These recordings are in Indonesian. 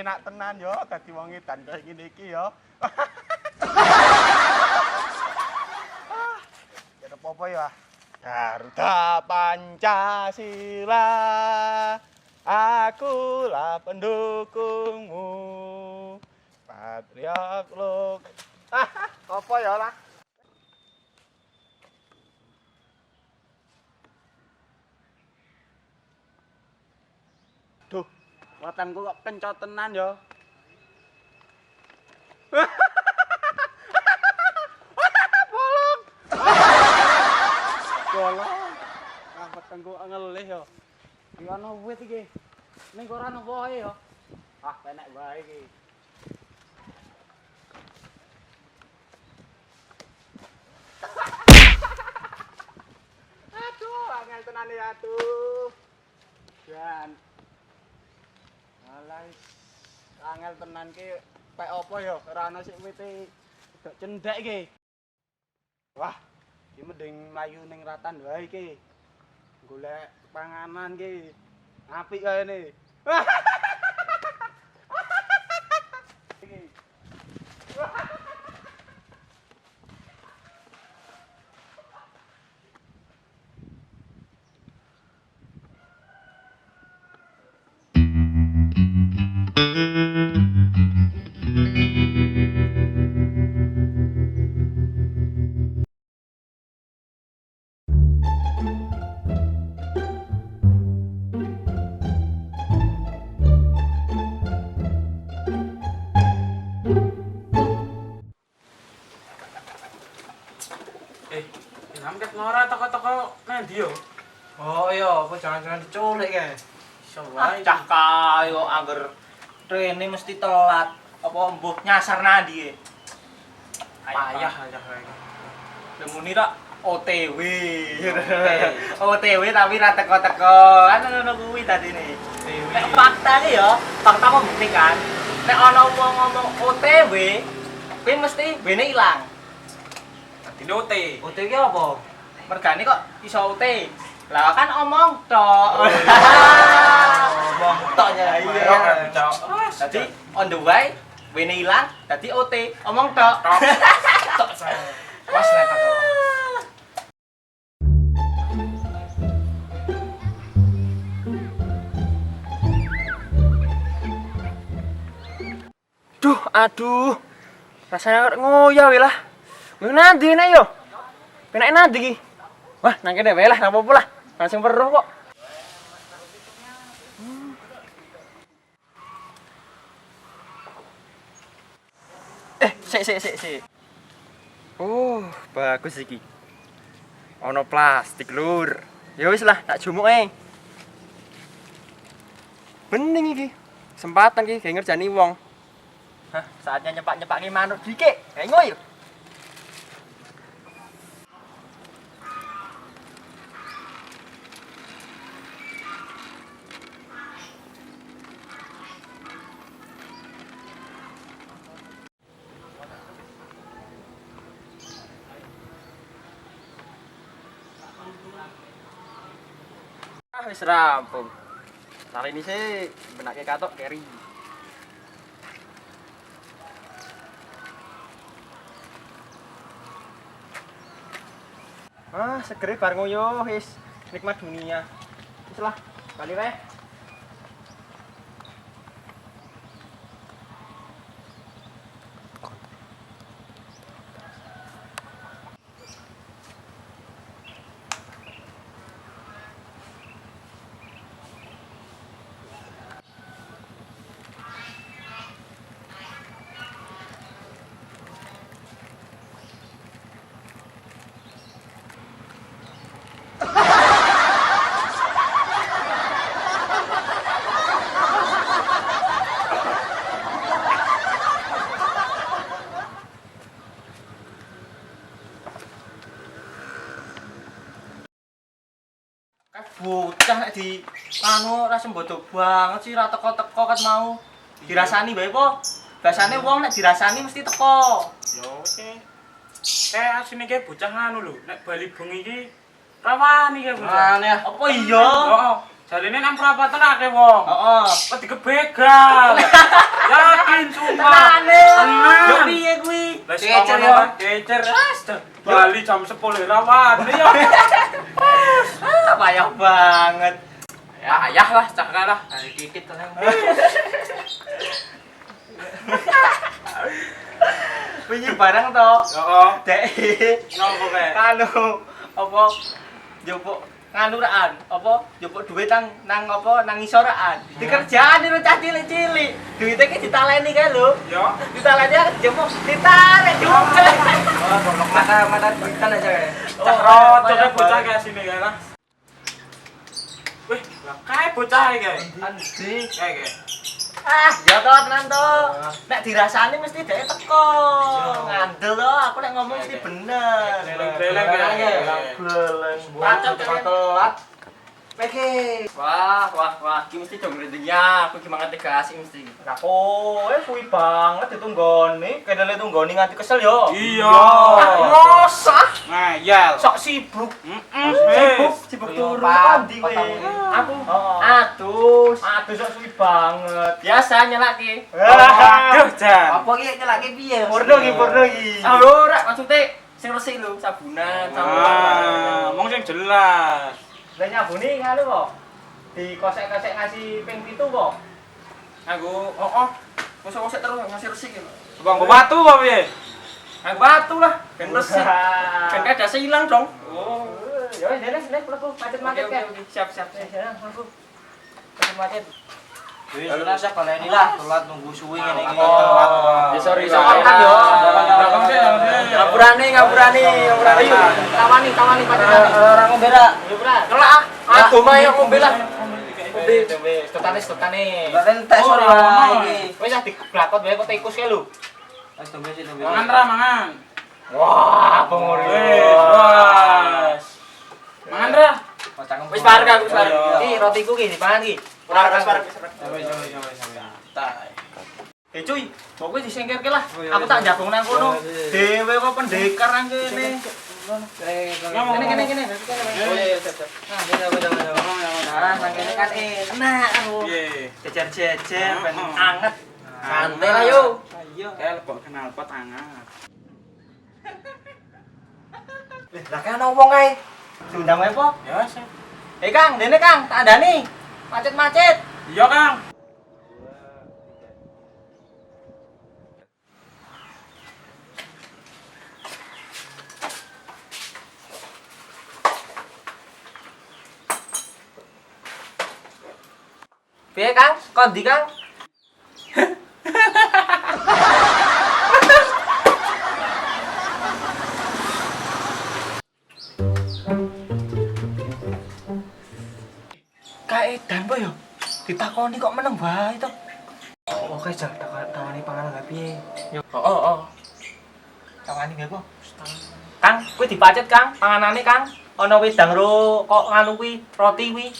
penak tenan yo dadi wong edan kaya ngene iki yo. Ya apa-apa ya. Garuda Pancasila, akulah pendukungmu. Patriot look. Apa ya lah? Duh, watanku kok kencot tenan ya. Bolong. Bolong. Watanku ngelih ya. Iki ana wit iki. Ning kok ora ono wohe ya. Ah, penek wae iki. Aduh, angel tenan ya aduh. Dan alah angel tenan ki pek apa ya ora ana sik wite gak cendhek iki. Wah, iki mending mlayu ning ratan wae iki. Golek panganan ki. Apik kae ne. Samket ngora toko-toko nendi yo? Oh iya, apa jangan-jangan diculik ya? Iso wae. Cah kae kok angger rene mesti telat. Apa mbuh nyasar nandi e? Payah aja kae. Lemuni tak OTW. OTW tapi ra teko-teko. Kan ngono kuwi dadine. Nek fakta iki ya, fakta membuktikan nek ana wong ngomong OTW, kuwi mesti bene ilang. Dine OT. OT ki apa? Mergane kok iso OT. Lah kan omong tok. Omong tok ya. Iya. Dadi on the way bene ilang, dadi OT, omong tok. Tok saya. Pas nek teko. Aduh. Rasanya ngoyo wae lah. Wong nanti nek yo. Penake nanti iki. Wah, nang kene wae lah, ora apa-apa lah. Langsung weruh kok. Sik. Oh, bagus iki. Ono plastik, Lur. Ya wis lah, tak jumuk ae. Bening iki. Kesempatan iki gawe ngerjani wong. Hah, saatnya nyepak-nyepaki manuk dikik. Kayak ngoyo. Wis rampung. Kali ini sih benake katok keri. Segere bar ngoyo wis nikmat dunia. Wis lah, bali wae. Bocah nek di anu ora sembodo banget sih ra teko-teko kan mau. Dirasani bae po. Biasane wong nek dirasani mesti teko. Yo wis. Kayak asine ki bocah anu lho, nek bali bengi iki rawani ki bocah. Apa iya? Heeh. Jarine nang perapatan akeh wong. Heeh. Kok digebegal. Yakin sumpah. Tenane. Tenan. Yo piye kuwi? Kecer ya. Kecer. Bali jam 10 rawan. Ya. Payah banget. Ya ayah lah, cakak lah. Dari dikit tenang. Wingi barang to. Heeh. Dek. Ngopo kae? Kanu apa njupuk nganuraan apa njupuk duit nang apa nang isoraan. Dikerjaan itu cah cilik-cilik. Duite ki ditaleni kae lho. Yo. Ditaleni njupuk ditarik juga. Oh, goblok mata duitan aja kayak. Cak roto kae bocah kae sini kae lah. Wih, lah kae bocah kae. Anjing. Kae. Ah, ya toh tenan toh. Nek dirasani mesti dhek teko. Ngandel toh, aku nek ngomong mesti bener. Geleng-geleng kae. Geleng. Macet telat. Peki. Wah, iki mesti dong ngrendengnya. Aku gimana tiga asing mesti. Aku, kuwi banget ditunggoni. Kedele tunggoni nganti kesel yo. Iya. Ngosah. Ngayal. Sok sibuk. Sibuk turu Pak, ndi kowe? Aku. Atus sok suwi banget. Biasa nyelaki. Aduh, Jan. Apa ki nyelake piye? Porno iki. Ah ora, maksudnya sing resik lho, sabunan, Ngomong sing jelas. Lah nyabuni nganu kok. Dikosek-kosek ngasih ping 7 kok. Aku, kosek-kosek terus ngasih resik lho. Bang batu apa piye? Aku batu lah, ben resik. Ben kada hilang dong. Oh. Ya wis dene mlebu macet-macet kan. Siap. Mlebu. Macet-macet. Ya lu rasa baleni lah, telat nunggu suwi ngene iki. Ya sorry kan yo. Ngapurane. Ayo, tawani pancen. Ora ngombe ra. Yo ora. Kelak ah. Aduh mah yo ngombe lah. Ngombe, stokane. Lah entek sore wae iki. Wis ah diglakot wae kok tikus kae lho. Wis tombe sih tombe. Mangan ra mangan. Wah, penguri. Wes. Mangan ra. Wis parek aku wis parek. Iki rotiku ki dipangan ki. Ora parek. Tai. Cuy, kok kowe disingkirke lah. Aku tak jagung nang kono. Dewe kok pendekar nang kene. Kene. Oh iya, siap. Nah, beda. Nah, nang kene kan enak aku. Piye? Jejer-jejer ben anget. Santai lah yo. Ayo, kayak kok kenal pot hangat. Lah kan ngomong ae. Diundang wae po. Ya, sih. Kang, dene Kang, tak andani. Macet-macet. Iya, Kang. Piye Kang? Kondi Kang? Kaedan po yo. Ditakoni kok meneng bae to. Oke, Jal, tawani panganan gak piye? Yo. Oh. Tawani gak po? Kang, kuwi dipacet Kang, panganane Kang. Ana wedang ro kok nganu kuwi, roti kuwi.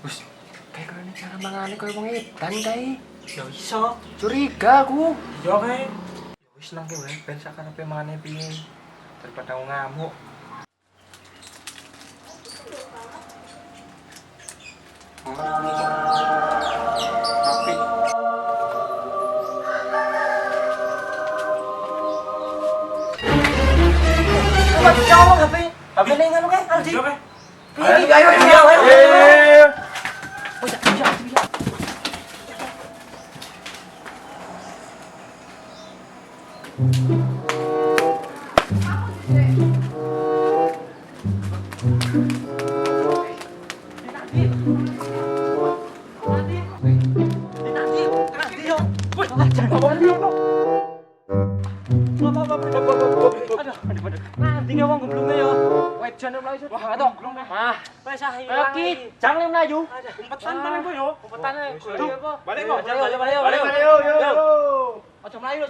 Wis, kayak kene cara mangane koyo wong edan kae. Ya iso, curiga aku. Iya, kae. Ya wis nangke wae ben sakane mangane piye. Daripada ngamuk. Tapi Kok colong HP? HP ning ngono kae, Aldi. iya, kae. Ayo. Oh, iya. Nanti ngomong gemblunge yo. Wedan mlayu sudah tok. Mah, wis ah ilang. Iki jangan mlayu. Umpetan paling kok yo. Umpetane Tuh, balik kok. Balik yo. Aja mlayu.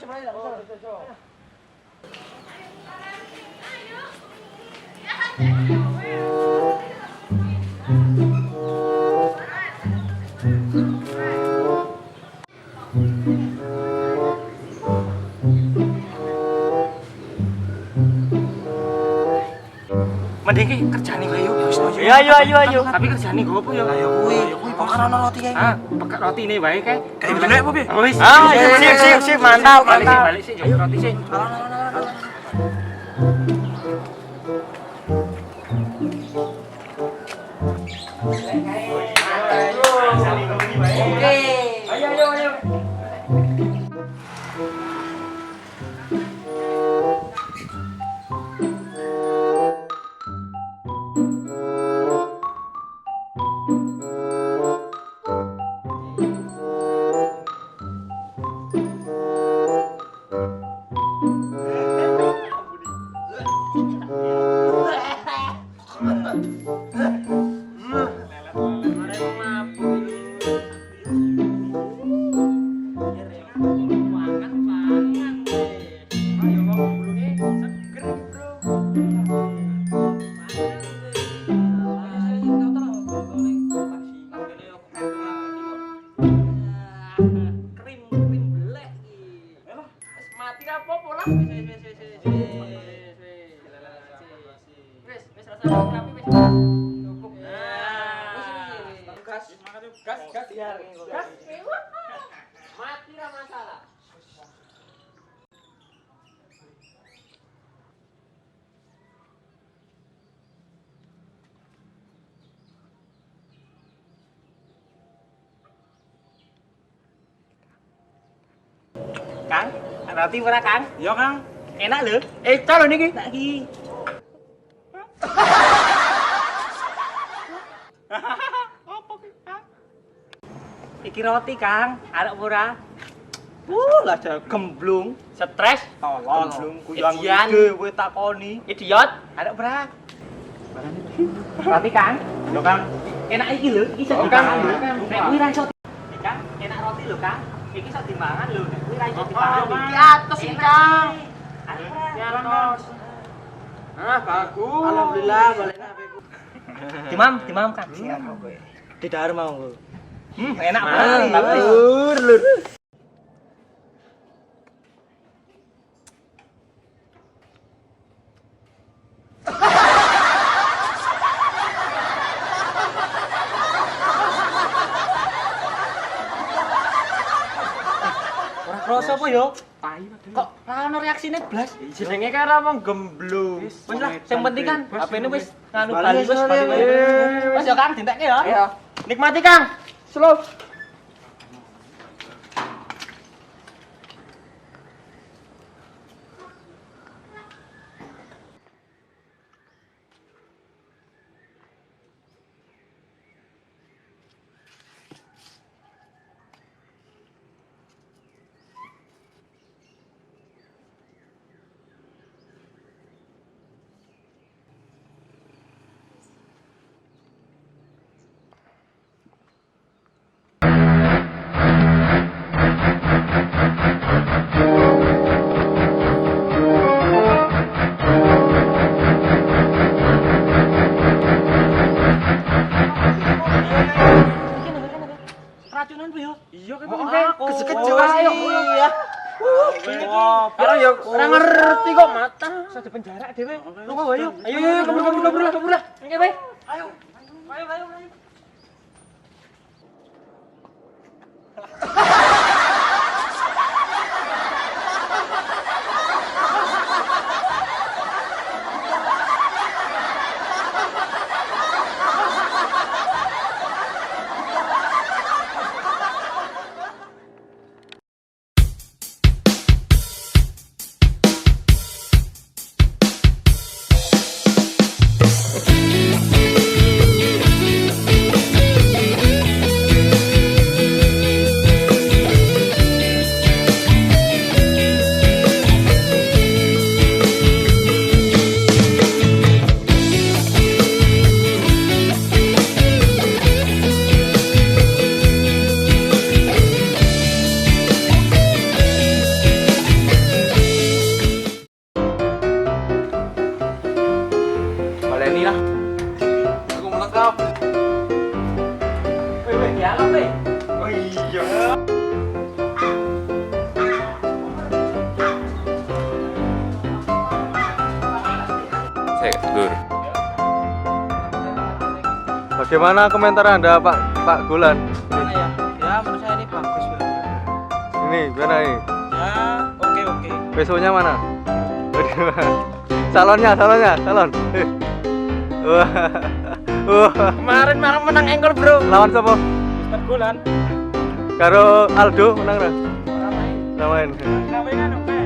Mending ki kerjane kowe yo. Ya ayo. Tapi kerjane gue apa yo? Ayo kuwi bakar ono roti kae. Ah, pekak roti ini wae kae. Kayak dulu apa piye? Wis. Sip, mantap. Balik sih, jauh roti sih. Oke. Ayo. Mati lah masalah. Kang, roti ora Kang? Yo Kang. Enak lho. Calo niki. Enak iki. Apa ki, Kang? Iki roti Kang, arek ora? Lah ada gemblung, Stres, tolol. Gemblung kuyang Edian. dhewe takoni. idiot, arek ora? Roti Kang, Yo Kang. enak iki lho, iki iso Oh, dipangan Kang. lho. Nek kuwi ra iso. Kang, enak roti lho Kang. Iki iso dimangan lho, nek kuwi ra iso dipangan. Kang. Iki atos iki Kang. Ya Kang. Ah, bagus. Alhamdulillah balena apeku. Dimam Kang. Siap kowe. Didahar mau. Enak banget tapi Lur. ora kroso apa yo? Kok ra ono reaksine blas? Jenenge kan ramong gemblung. Wis lah, sing penting kan HP-ne wis nganu Bali bali wis, wis. bali wis. Wis yo Kang, dintekke yo. Iya. Nikmati Kang. Slow. Racunan bu yo. Iya kan Kesekejauh sih ya. Ora ya ora ngerti kok mata. Iso di penjara dhewe. Lunga wae yo. Ayo kabur lah. Oke bae. Ayo. Ayo. baleni lah. Aku melengkap. Wih, dialog, wih. Oh iya. Cek, Dur. Bagaimana komentar Anda, Pak Gulan? Gimana ya? Ya menurut saya ini bagus Bro. Ini gimana ini? Ya, oke. Besoknya mana? Salon. Wah. Kemarin malah menang engkol Bro. Lawan siapa? Mister Gulan. Karo Aldo menang ra? Ora main. Samain. Gawe kan oke.